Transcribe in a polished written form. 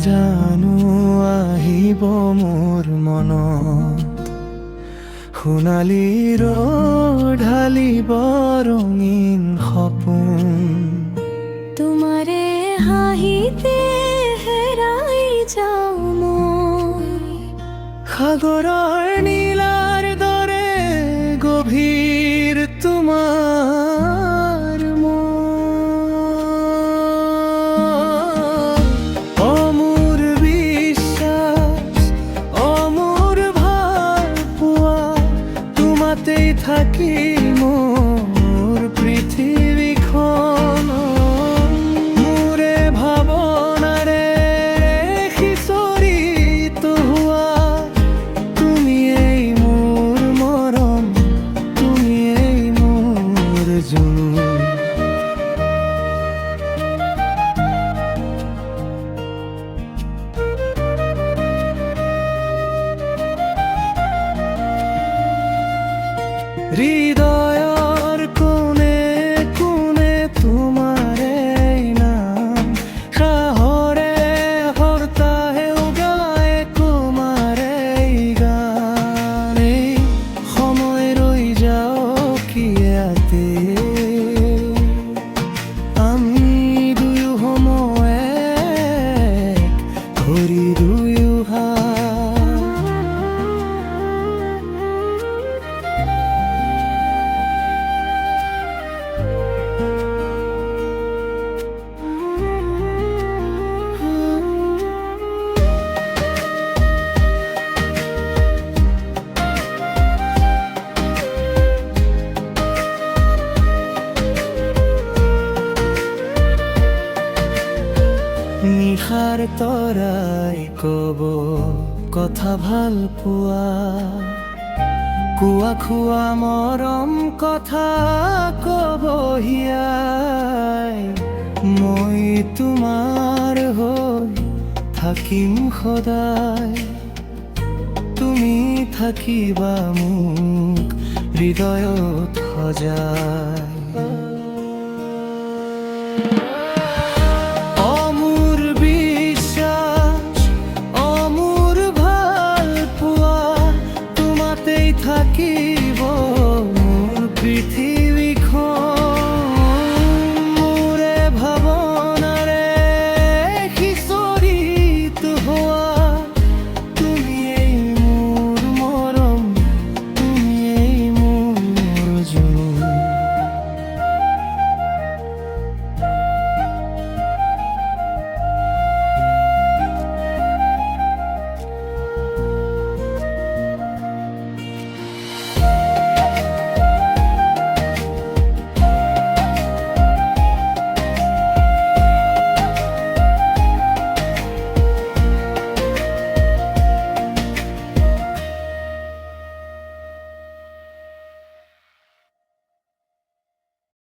জানো আহিব মোৰ মনত সোণালীৰ ঢালিব ৰঙীন সপোন তোমাৰে হাঁহিতে হেৰাই যাওঁ মই সাগৰৰ নীলাৰ দৰে গভীৰ তোমাৰ মন অ মোৰ বিশ্বাস অ মোৰ ভাল পোৱা তোমাতেই থাকি মোৰ পৃথিৱীখন মোৰে ভাৱনাৰে সিঁচৰিত হোৱা তুমিয়েই মোৰ মৰম তুমিয়েই মোৰ জুন হৃদয়ৰ কোণে কোণে তোমাৰে নাম সাহৰে হৰ্তাহে গায় তোমাৰে গান এই সময় ৰৈ যাওক ইয়াতে আমি দুয়ো সময়ে ধৰি দুয়ো হাত নিশাৰ তৰাই কব কথা ভাল পোৱা কোৱা খোৱা মৰম কথা কব হিয়াই মই তোমাৰ হৈ থাকিম সদায় তুমি থাকিবা মোক হৃদয়ত সজাই